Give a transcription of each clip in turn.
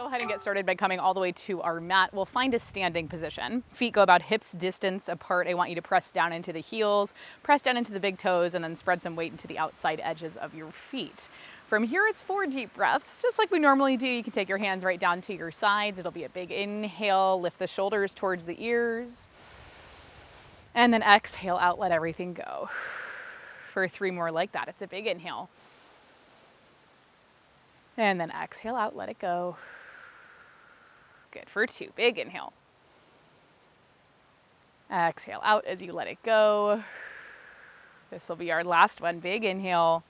go ahead and get started by coming all the way to our mat. We'll find a standing position. Feet go about hips distance apart. I want you to press down into the heels, press down into the big toes, and then spread some weight into the outside edges of your feet. From here, it's 4 deep breaths. Just like we normally do, you can take your hands right down to your sides. It'll be a big inhale, lift the shoulders towards the ears. And then exhale out, let everything go. For 3 more like that, it's a big inhale. And then exhale out, let it go. Good, for 2, big inhale. Exhale out as you let it go. This will be our last one, big inhale.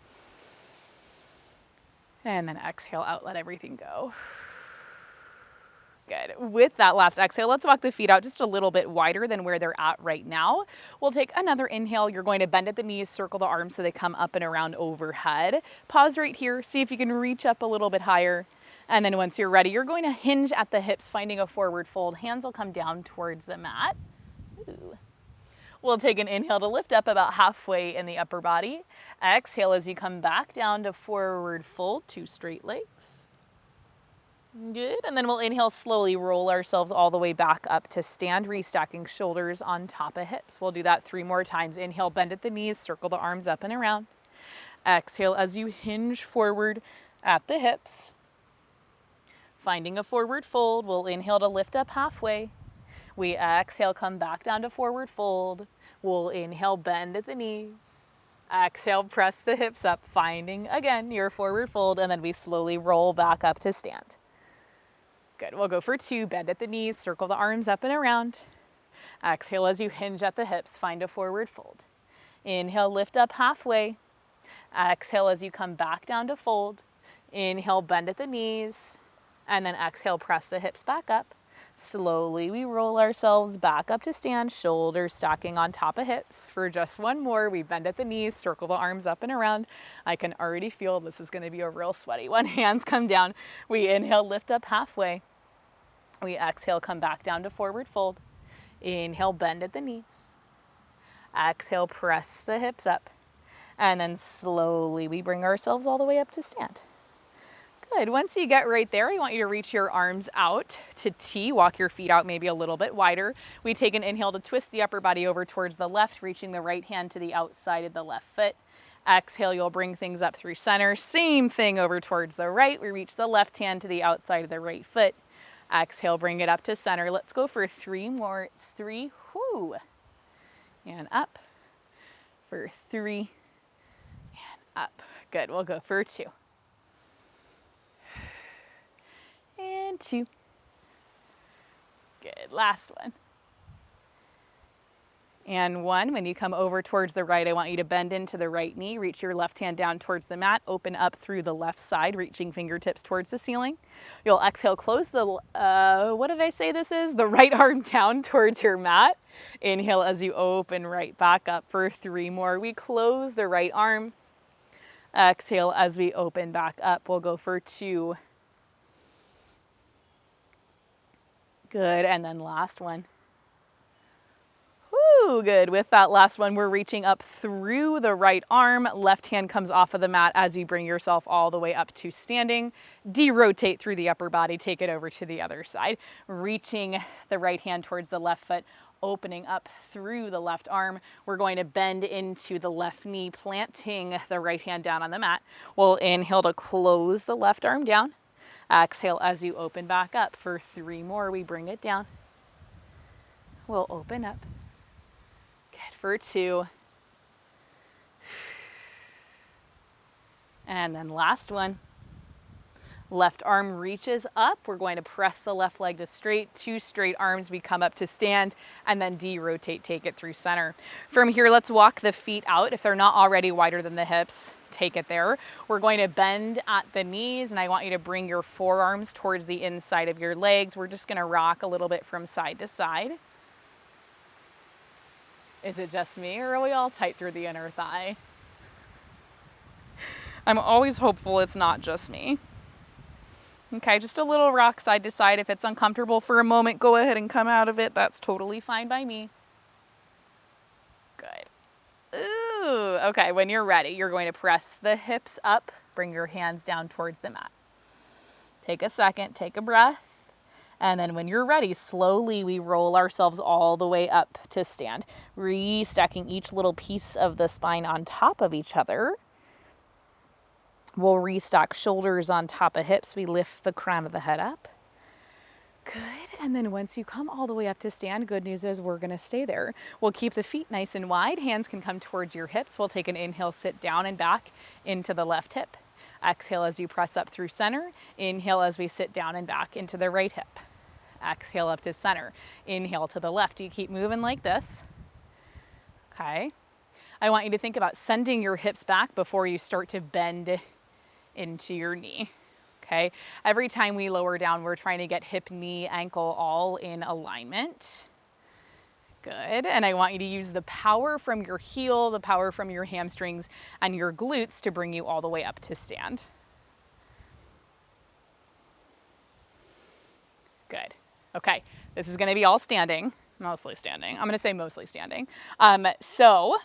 And then exhale out, let everything go. Good. With that last exhale, let's walk the feet out just a little bit wider than where they're at right now. We'll take another inhale. You're going to bend at the knees, circle the arms so they come up and around overhead. Pause right here. See if you can reach up a little bit higher. And then once you're ready, you're going to hinge at the hips, finding a forward fold. Hands will come down towards the mat. Ooh. We'll take an inhale to lift up about halfway in the upper body. Exhale as you come back down to forward fold, 2 straight legs. Good, and then we'll inhale, slowly roll ourselves all the way back up to stand, restacking shoulders on top of hips. We'll do that 3 more times. Inhale, bend at the knees, circle the arms up and around. Exhale as you hinge forward at the hips. Finding a forward fold, we'll inhale to lift up halfway. We exhale, come back down to forward fold. We'll inhale, bend at the knees. Exhale, press the hips up, finding again your forward fold, and then we slowly roll back up to stand. Good, we'll go for 2, bend at the knees, circle the arms up and around. Exhale as you hinge at the hips, find a forward fold. Inhale, lift up halfway. Exhale as you come back down to fold. Inhale, bend at the knees, and then exhale, press the hips back up. Slowly we roll ourselves back up to stand, shoulders stacking on top of hips. For just 1 more, we bend at the knees, circle the arms up and around. I can already feel this is gonna be a real sweaty one. Hands come down. We inhale, lift up halfway. We exhale, come back down to forward fold. Inhale, bend at the knees. Exhale, press the hips up. And then slowly we bring ourselves all the way up to stand. Good. Once you get right there, I want you to reach your arms out to T. Walk your feet out maybe a little bit wider. We take an inhale to twist the upper body over towards the left, reaching the right hand to the outside of the left foot. Exhale, you'll bring things up through center. Same thing over towards the right. We reach the left hand to the outside of the right foot. Exhale, bring it up to center. Let's go for 3 more. It's 3, whoo, and up. For 3, and up. Good, we'll go for 2. And 2. Good, last one. And 1, when you come over towards the right, I want you to bend into the right knee, reach your left hand down towards the mat, open up through the left side, reaching fingertips towards the ceiling. You'll exhale, close the, what did I say this is? The right arm down towards your mat. Inhale as you open right back up for 3 more. We close the right arm. Exhale as we open back up. We'll go for 2. Good, and then last one. Woo, good. With that last one, we're reaching up through the right arm. Left hand comes off of the mat as you bring yourself all the way up to standing. De-rotate through the upper body, take it over to the other side. Reaching the right hand towards the left foot, opening up through the left arm. We're going to bend into the left knee, planting the right hand down on the mat. We'll inhale to close the left arm down. Exhale as you open back up. For 3 more, we bring it down. We'll open up. Good, for 2. And then last one. Left arm reaches up. We're going to press the left leg to straight. 2 straight arms, we come up to stand, and then de-rotate, take it through center. From here, let's walk the feet out. If they're not already wider than the hips, take it there. We're going to bend at the knees, and I want you to bring your forearms towards the inside of your legs. We're just gonna rock a little bit from side to side. Is it just me, or are we all tight through the inner thigh? I'm always hopeful it's not just me. Okay, just a little rock side to side. If it's uncomfortable for a moment, go ahead and come out of it. That's totally fine by me. Good. Ooh, okay, when you're ready, you're going to press the hips up, bring your hands down towards the mat. Take a second, take a breath. And then when you're ready, slowly we roll ourselves all the way up to stand, restacking each little piece of the spine on top of each other. We'll restack shoulders on top of hips. We lift the crown of the head up. Good. And then once you come all the way up to stand, good news is we're going to stay there. We'll keep the feet nice and wide. Hands can come towards your hips. We'll take an inhale, sit down and back into the left hip. Exhale as you press up through center. Inhale as we sit down and back into the right hip. Exhale up to center. Inhale to the left. You keep moving like this. Okay. I want you to think about sending your hips back before you start to bend into your knee. Okay. Every time we lower down, we're trying to get hip, knee, ankle all in alignment. Good. And I want you to use the power from your heel, the power from your hamstrings and your glutes to bring you all the way up to stand. Good. Okay. This is going to be all standing, mostly standing. I'm going to say mostly standing. So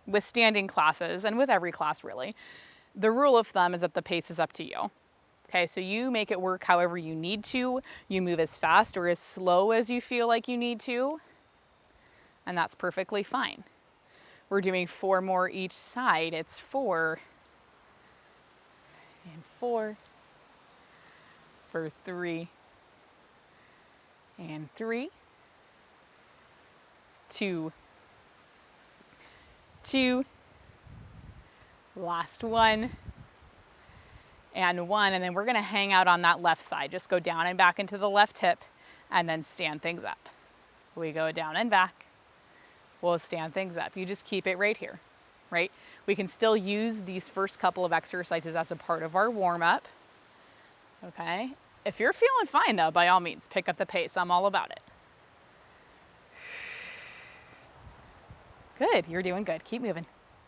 with standing classes and with every class really, the rule of thumb is that the pace is up to you. Okay, so you make it work however you need to. You move as fast or as slow as you feel like you need to. And that's perfectly fine. We're doing 4 more each side. It's 4 and 4 for 3 and 3, 2, 2, last 1 and 1, and then we're going to hang out on that left side. Just go down and back into the left hip and then stand things up. We go down and back. We'll stand things up. You just keep it right here, right? We can still use these first couple of exercises as a part of our warm-up, okay? If you're feeling fine though, by all means, pick up the pace. I'm all about it. Good, you're doing good. Keep moving.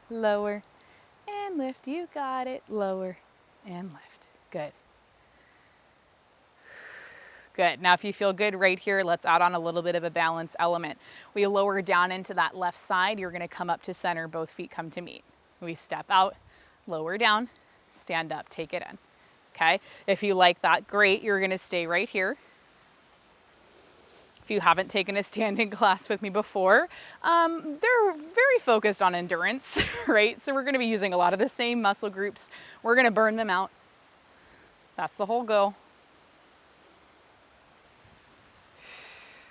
Lower and lift. You got it. Lower and lift. Good. Good. Now if you feel good right here, let's add on a little bit of a balance element. We lower down into that left side. You're going to come up to center. Both feet come to meet. We step out, lower down, stand up, take it in. Okay. If you like that, great. You're going to stay right here. If you haven't taken a standing class with me before, they're very focused on endurance, right? So we're going to be using a lot of the same muscle groups. We're going to burn them out. That's the whole goal.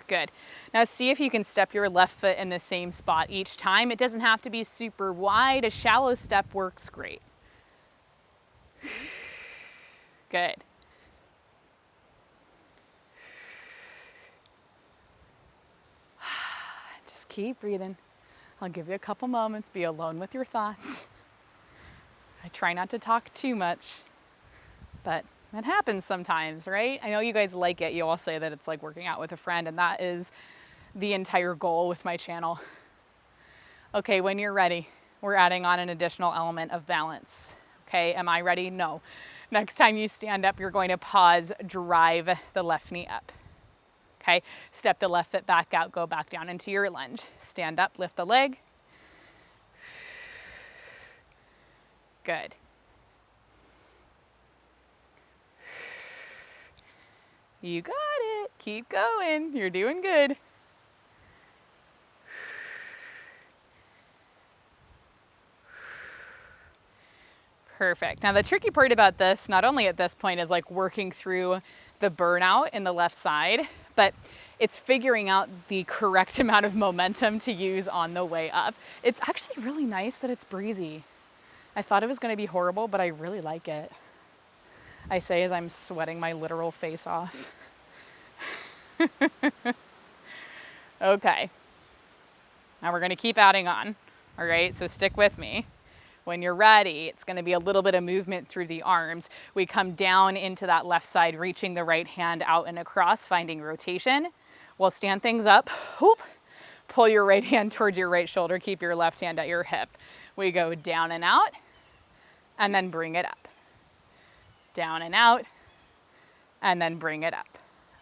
Good. Now see if you can step your left foot in the same spot each time. It doesn't have to be super wide. A shallow step works great. Good. Just keep breathing. I'll give you a couple moments. Be alone with your thoughts. I try not to talk too much, but it happens sometimes, right? I know you guys like it. You all say that it's like working out with a friend, and that is the entire goal with my channel. Okay, when you're ready, we're adding on an additional element of balance. Okay, am I ready? No. Next time you stand up, you're going to pause, drive the left knee up. Okay, step the left foot back out, go back down into your lunge. Stand up, lift the leg. Good. You got it. Keep going. You're doing good. Perfect. Now the tricky part about this, not only at this point, is like working through the burnout in the left side, but it's figuring out the correct amount of momentum to use on the way up. It's actually really nice that it's breezy. I thought it was going to be horrible, but I really like it. I say as I'm sweating my literal face off. Okay. Now we're going to keep adding on. All right, so stick with me. When you're ready, it's going to be a little bit of movement through the arms. We come down into that left side, reaching the right hand out and across, finding rotation. We'll stand things up. Whoop. Pull your right hand towards your right shoulder. Keep your left hand at your hip. We go down and out, and then bring it up. Down and out, and then bring it up.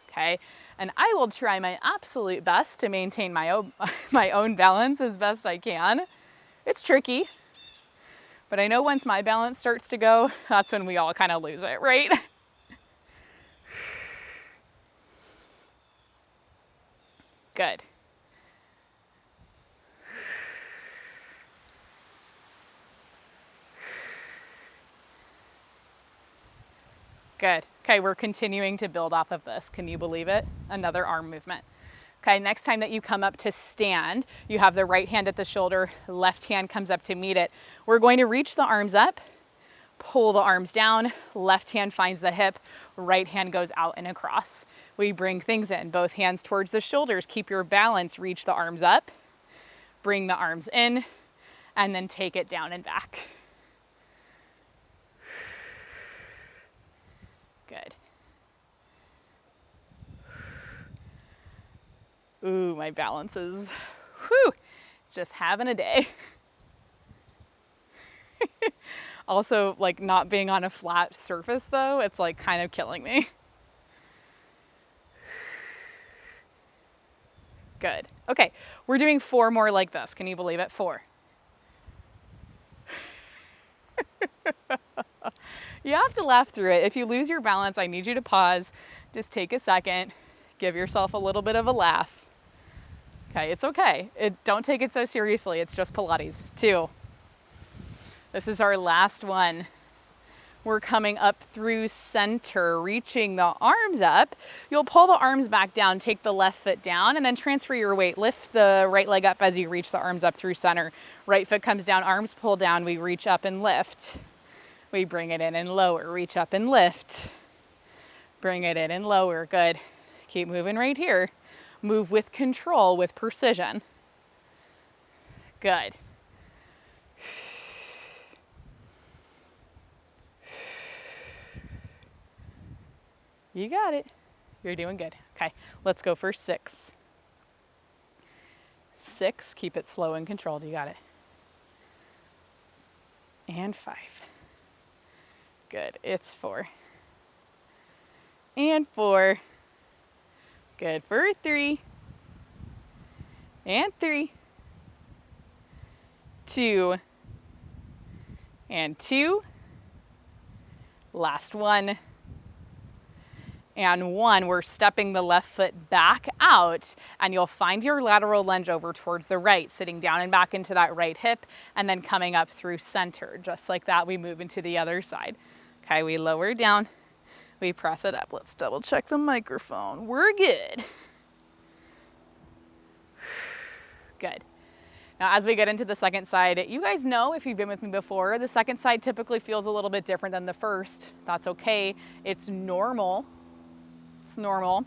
Okay? And I will try my absolute best to maintain my own balance as best I can. It's tricky. But I know once my balance starts to go, that's when we all kind of lose it, right? Good. Good. Okay, we're continuing to build off of this. Can you believe it? Another arm movement. Okay, next time that you come up to stand, you have the right hand at the shoulder, left hand comes up to meet it. We're going to reach the arms up, pull the arms down, left hand finds the hip, right hand goes out and across. We bring things in, both hands towards the shoulders, keep your balance, reach the arms up, bring the arms in, and then take it down and back. Good. Ooh, my balance is, whew, it's just having a day. Also, like not being on a flat surface though, it's like kind of killing me. Good. Okay, we're doing 4 more like this. Can you believe it? 4. You have to laugh through it. If you lose your balance, I need you to pause. Just take a second, give yourself a little bit of a laugh. Okay, it's okay. Don't take it so seriously. It's just Pilates. 2. This is our last one. We're coming up through center, reaching the arms up. You'll pull the arms back down, take the left foot down, and then transfer your weight. Lift the right leg up as you reach the arms up through center. Right foot comes down, arms pull down. We reach up and lift. We bring it in and lower, reach up and lift. Bring it in and lower, good. Keep moving right here. Move with control, with precision. Good. You got it. You're doing good. Okay, let's go for 6. 6, keep it slow and controlled, you got it. And 5. Good, it's 4. And 4. Good, for 3. And 3. 2. And 2. Last one. And 1, we're stepping the left foot back out, and you'll find your lateral lunge over towards the right, sitting down and back into that right hip, and then coming up through center. Just like that, we move into the other side. Okay, we lower down, we press it up. Let's double check the microphone. We're good. Good. Now, as we get into the second side, you guys know, if you've been with me before, the second side typically feels a little bit different than the first. That's okay. It's normal. It's normal.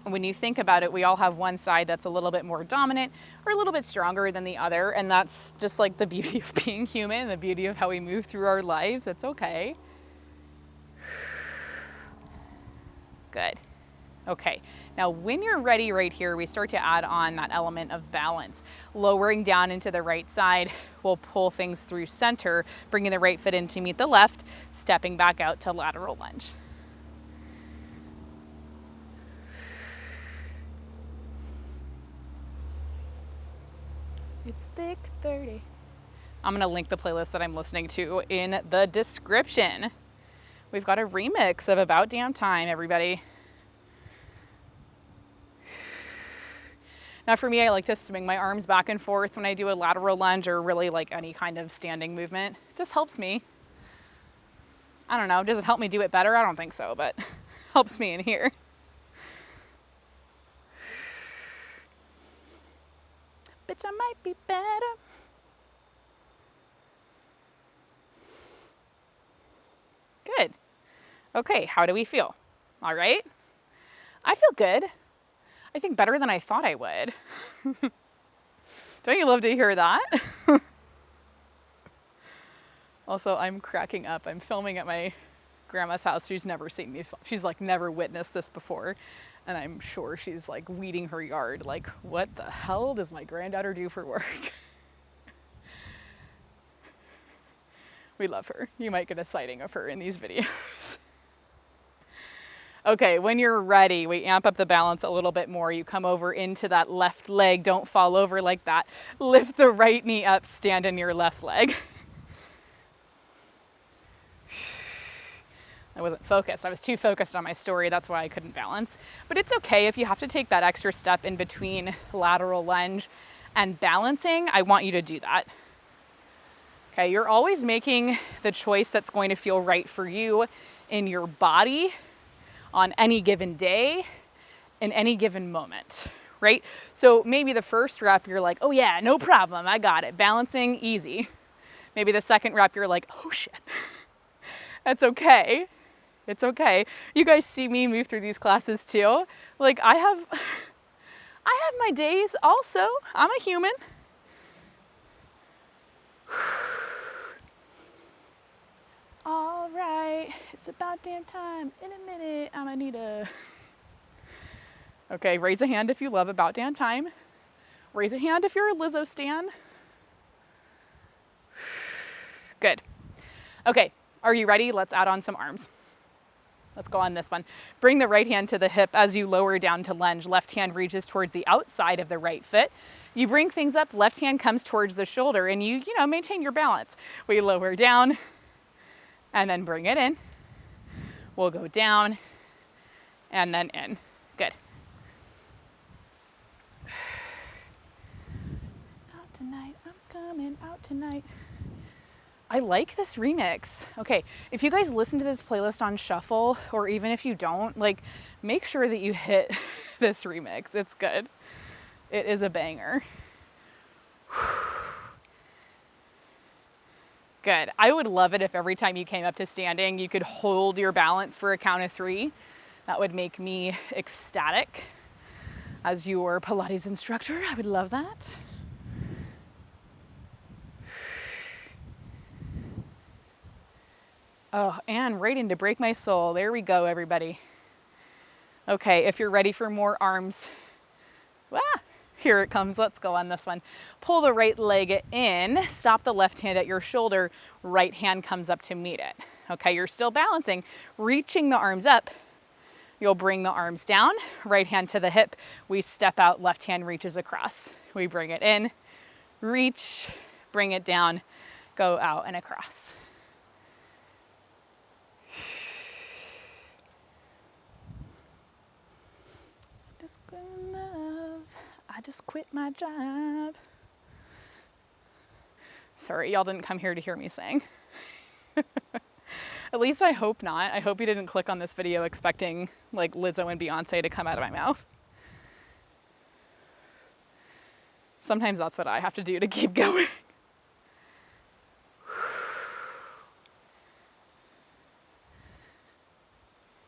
When you think about it, we all have one side that's a little bit more dominant or a little bit stronger than the other, and that's just like the beauty of being human, the beauty of how we move through our lives. It's okay. Good. Okay, now when you're ready right here, we start to add on that element of balance. Lowering down into the right side, we'll pull things through center, bringing the right foot in to meet the left, stepping back out to lateral lunge. It's thick 30. I'm gonna link the playlist that I'm listening to in the description. We've got a remix of About Damn Time, everybody. Now for me, I like to swing my arms back and forth when I do a lateral lunge or really like any kind of standing movement. It just helps me. I don't know, does it help me do it better? I don't think so, but helps me in here. Bitch, I might be better. Good. Okay, how do we feel? All right. I feel good. I think better than I thought I would. Don't you love to hear that? Also, I'm cracking up. I'm filming at my grandma's house. She's never seen me. She's like never witnessed this before. And I'm sure she's like weeding her yard. Like, what the hell does my granddaughter do for work? We love her. You might get a sighting of her in these videos. Okay, when you're ready, we amp up the balance a little bit more. You come over into that left leg. Don't fall over like that. Lift the right knee up, stand in your left leg. I wasn't focused. I was too focused on my story. That's why I couldn't balance. But it's okay if you have to take that extra step in between lateral lunge and balancing. I want you to do that. Okay, you're always making the choice that's going to feel right for you in your body on any given day, in any given moment, right? So maybe the first rep, you're like, oh yeah, no problem, I got it. Balancing, easy. Maybe the second rep, you're like, oh shit. That's okay. It's okay. You guys see me move through these classes too. Like I have my days also. I'm a human. All right, it's about damn time. In a minute, I'm gonna need a... Okay, raise a hand if you love About Damn Time. Raise a hand if you're a Lizzo stan. Good. Okay, are you ready? Let's add on some arms. Let's go on this one. Bring the right hand to the hip as you lower down to lunge. Left hand reaches towards the outside of the right foot. You bring things up, left hand comes towards the shoulder, and you maintain your balance. We lower down and then bring it in. We'll go down and then in. Good. Out tonight, I'm coming out tonight. I like this remix. Okay, if you guys listen to this playlist on shuffle, or even if you don't, like, make sure that you hit this remix. It's good. It is a banger. Good. I would love it if every time you came up to standing, you could hold your balance for a count of 3. That would make me ecstatic. As your Pilates instructor, I would love that. Oh, and right into Break My Soul. There we go, everybody. Okay, if you're ready for more arms, here it comes. Let's go on this one. Pull the right leg in, stop the left hand at your shoulder, right hand comes up to meet it. Okay, you're still balancing, reaching the arms up. You'll bring the arms down, right hand to the hip. We step out, left hand reaches across. We bring it in, reach, bring it down, go out and across. I just quit my job. Sorry, y'all didn't come here to hear me sing. At least I hope not. I hope you didn't click on this video expecting like Lizzo and Beyonce to come out of my mouth. Sometimes that's what I have to do to keep going.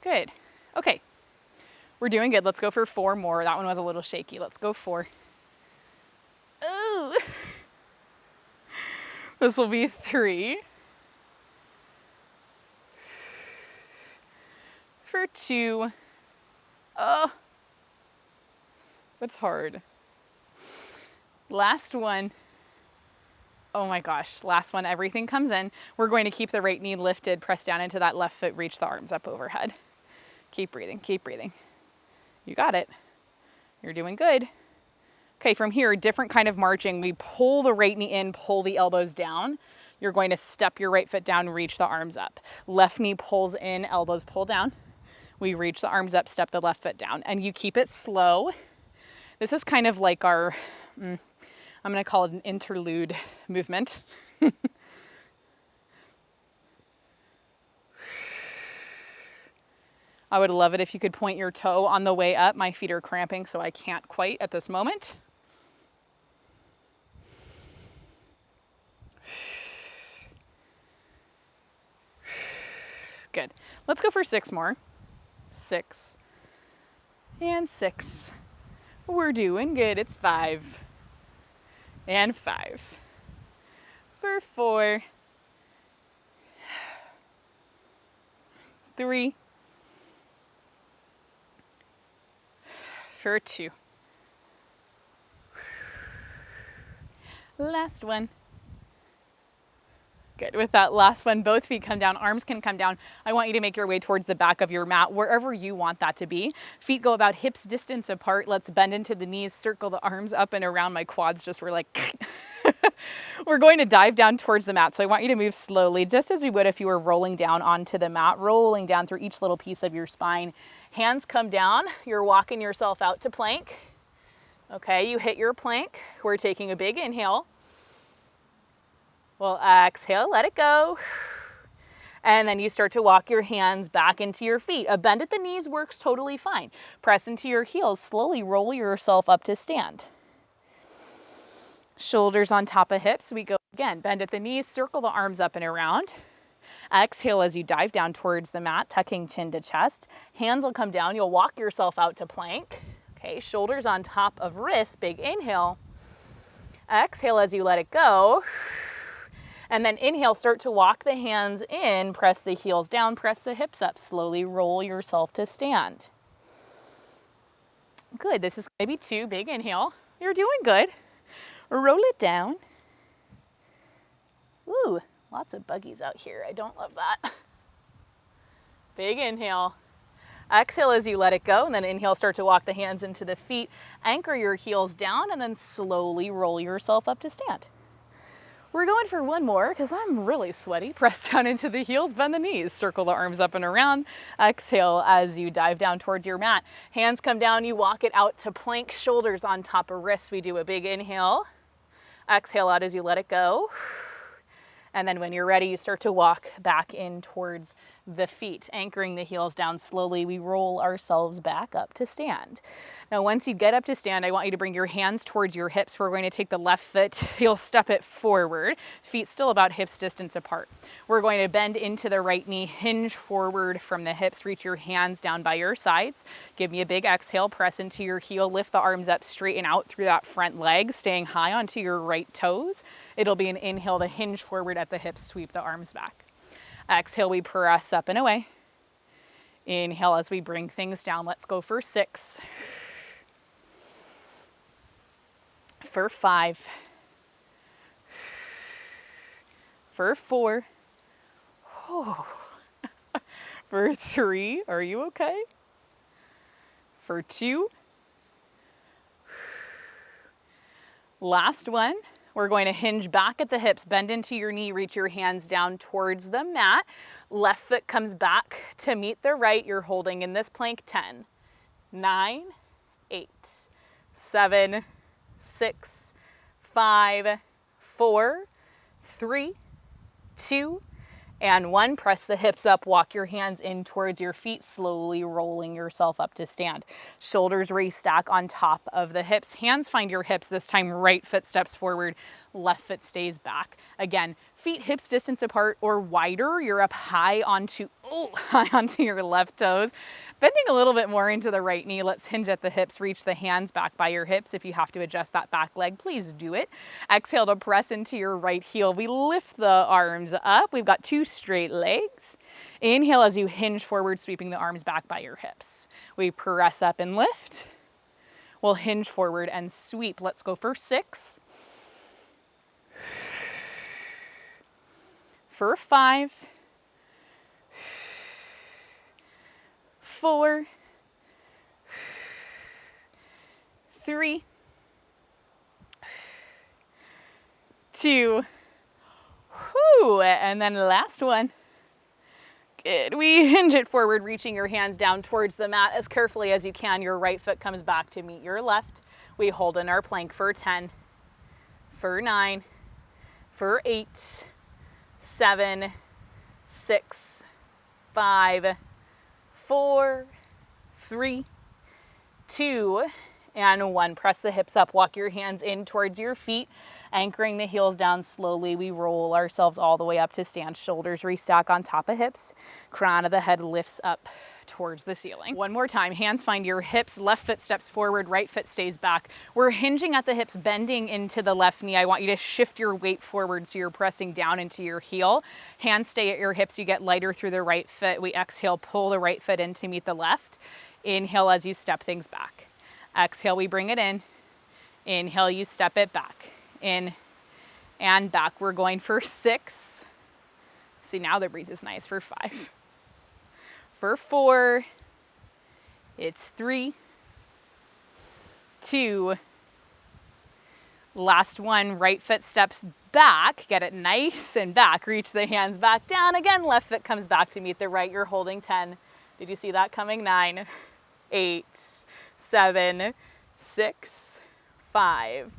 Good. Okay. We're doing good. Let's go for 4 more. That one was a little shaky. Let's go 4. Ooh. This will be 3. For 2. Oh, that's hard. Last one. Oh my gosh. Last one. Everything comes in. We're going to keep the right knee lifted, press down into that left foot, reach the arms up overhead. Keep breathing. Keep breathing. You got it. You're doing good. Okay, from here, different kind of marching. We pull the right knee in, pull the elbows down. You're going to step your right foot down, reach the arms up. Left knee pulls in, elbows pull down. We reach the arms up, step the left foot down. And you keep it slow. This is kind of like our, I'm going to call it an interlude movement. I would love it if you could point your toe on the way up. My feet are cramping, so I can't quite at this moment. Good. Let's go for 6 more. 6. And 6. We're doing good. It's 5. And 5. For 4. 3. For 2. Last one. Good. With that last one, both feet come down, arms can come down. I want you to make your way towards the back of your mat, wherever you want that to be. Feet go about hips distance apart. Let's bend into the knees, circle the arms up and around. My quads just were like, We're going to dive down towards the mat. So I want you to move slowly, just as we would if you were rolling down onto the mat, rolling down through each little piece of your spine. Hands come down. You're walking yourself out to plank. Okay, you hit your plank. We're taking a big inhale. We'll exhale, let it go. And then you start to walk your hands back into your feet. A bend at the knees works totally fine. Press into your heels. Slowly roll yourself up to stand. Shoulders on top of hips. We go again. Bend at the knees. Circle the arms up and around. Exhale as you dive down towards the mat, tucking chin to chest. Hands will come down. You'll walk yourself out to plank. Okay, shoulders on top of wrists. Big inhale. Exhale as you let it go. And then inhale, start to walk the hands in, press the heels down, press the hips up, slowly roll yourself to stand. Good, this is maybe 2, big inhale. You're doing good. Roll it down. Ooh, lots of buggies out here. I don't love that. Big inhale. Exhale as you let it go, and then inhale, start to walk the hands into the feet, anchor your heels down, and then slowly roll yourself up to stand. We're going for one more because I'm really sweaty. Press down into the heels, bend the knees, circle the arms up and around. Exhale as you dive down towards your mat. Hands come down, you walk it out to plank, shoulders on top of wrists. We do a big inhale. Exhale out as you let it go. And then when you're ready, you start to walk back in towards the feet, anchoring the heels down slowly. We roll ourselves back up to stand. Now, once you get up to stand, I want you to bring your hands towards your hips. We're going to take the left foot, you'll step it forward, feet still about hips distance apart. We're going to bend into the right knee, hinge forward from the hips, reach your hands down by your sides. Give me a big exhale, press into your heel, lift the arms up, straighten out through that front leg, staying high onto your right toes. It'll be an inhale to hinge forward at the hips, sweep the arms back. Exhale, we press up and away. Inhale as we bring things down. Let's go for 6. For 5. For 4. Oh. For 3. Are you okay? For 2. Last one. We're going to hinge back at the hips, bend into your knee, reach your hands down towards the mat. Left foot comes back to meet the right. You're holding in this plank 10, 9, 8, 7, 6, 5, 4, 3, 2, and 1. Press the hips up, walk your hands in towards your feet, slowly rolling yourself up to stand. Shoulders restack on top of the hips. Hands find your hips. This time, right foot steps forward, left foot stays back. Again, feet hips distance apart or wider. You're up high onto your left toes. Bending a little bit more into the right knee. Let's hinge at the hips. Reach the hands back by your hips. If you have to adjust that back leg, please do it. Exhale to press into your right heel. We lift the arms up. We've got 2 straight legs. Inhale as you hinge forward, sweeping the arms back by your hips. We press up and lift. We'll hinge forward and sweep. Let's go for 6. For 5. 4. 3. 2. Whew. And then last one. Good. We hinge it forward, reaching your hands down towards the mat as carefully as you can. Your right foot comes back to meet your left. We hold in our plank for 10, for 9, for 8, 7, 6, 5, 4, 3, 2, and 1. Press the hips up, walk your hands in towards your feet, anchoring the heels down slowly. We roll ourselves all the way up to stand. Shoulders restack on top of hips. Crown of the head lifts up towards the ceiling. One more time, hands find your hips, left foot steps forward, right foot stays back. We're hinging at the hips, bending into the left knee. I want you to shift your weight forward so you're pressing down into your heel. Hands stay at your hips, you get lighter through the right foot. We exhale, pull the right foot in to meet the left. Inhale as you step things back. Exhale, we bring it in. Inhale, you step it back. In and back. We're going for 6. See, now the breeze is nice. For 5. For 4. It's 3, 2, Last one, right foot steps back, get it nice and back. Reach the hands back down. Again, left foot comes back to meet the right. You're holding 10. Did you see that coming? 9, 8, 7, 6, 5,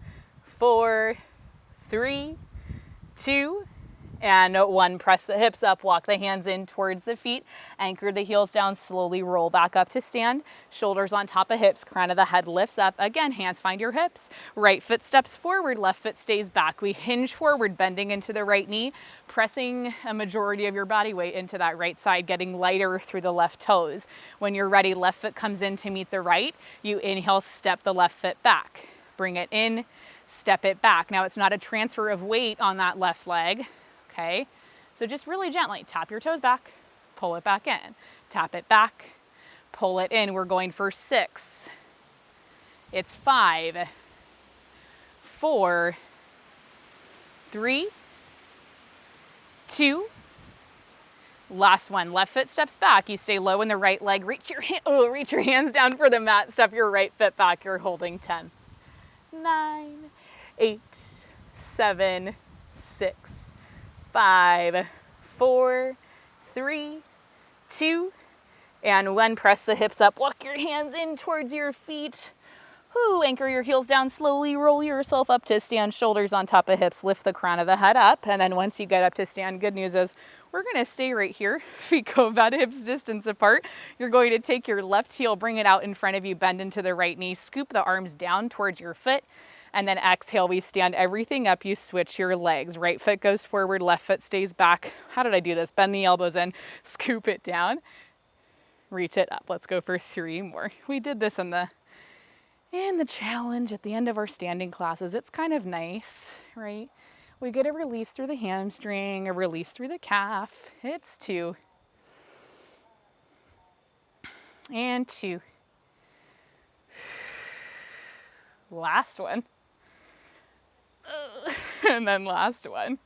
4, 3, 2, and 1. Press the hips up, walk the hands in towards the feet, anchor the heels down, slowly roll back up to stand. Shoulders on top of hips, crown of the head lifts up. Again, hands find your hips. Right foot steps forward, left foot stays back. We hinge forward, bending into the right knee, pressing a majority of your body weight into that right side, getting lighter through the left toes. When you're ready, left foot comes in to meet the right. You inhale, step the left foot back. Bring it in, step it back. Now it's not a transfer of weight on that left leg. Okay, so just really gently tap your toes back, pull it back in, tap it back, pull it in. We're going for 6. It's 5, 4, 3, 2. Last one. Left foot steps back. You stay low in the right leg. Reach your hands down for the mat. Step your right foot back. You're holding 10, 9, 8, 7, 6. 5, 4, 3, 2, and 1. Press the hips up. Walk your hands in towards your feet. Anchor your heels down. Slowly roll yourself up to stand. Shoulders on top of hips. Lift the crown of the head up. And then once you get up to stand, good news is we're going to stay right here. Feet go about hips distance apart. You're going to take your left heel, bring it out in front of you, bend into the right knee, scoop the arms down towards your foot. And then exhale, we stand everything up. You switch your legs. Right foot goes forward, left foot stays back. How did I do this? Bend the elbows in, scoop it down, reach it up. Let's go for 3 more. We did this in the challenge at the end of our standing classes. It's kind of nice, right? We get a release through the hamstring, a release through the calf. It's 2. And 2. Last one. And then last one.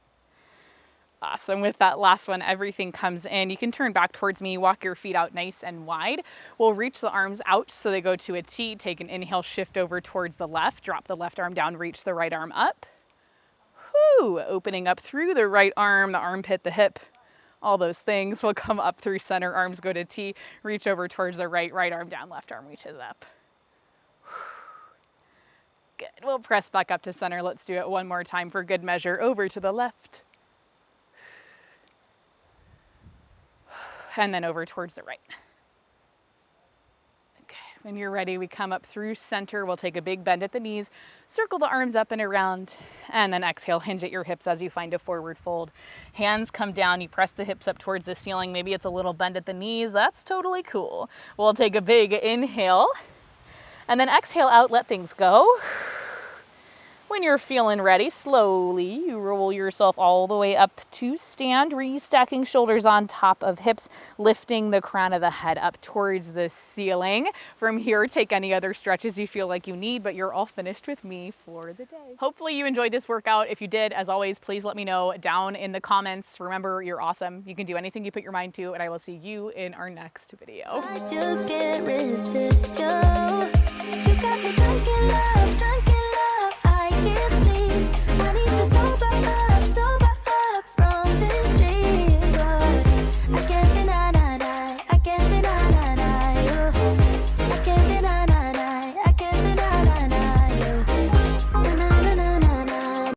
Awesome. With that last one, everything comes in. You can turn back towards me, walk your feet out nice and wide. We'll reach the arms out so they go to a T. Take an inhale, shift over towards the left. Drop the left arm down, reach the right arm up. Opening up through the right arm, the armpit, the hip, all those things. We'll come up through center, arms go to T. Reach over towards the right arm down, left arm reaches up. Good. We'll press back up to center. Let's do it one more time for good measure. Over to the left. And then over towards the right. Okay. When you're ready, we come up through center. We'll take a big bend at the knees, circle the arms up and around, and then exhale, hinge at your hips as you find a forward fold. Hands come down. You press the hips up towards the ceiling. Maybe it's a little bend at the knees. That's totally cool. We'll take a big inhale. And then exhale out, let things go. When you're feeling ready, slowly you roll yourself all the way up to stand, restacking shoulders on top of hips, lifting the crown of the head up towards the ceiling. From here, take any other stretches you feel like you need, but you're all finished with me for the day. Hopefully you enjoyed this workout. If you did, as always, please let me know down in the comments. Remember, you're awesome. You can do anything you put your mind to, and I will see you in our next video. I just can't resist you. You got me drunk in love, drunk in love.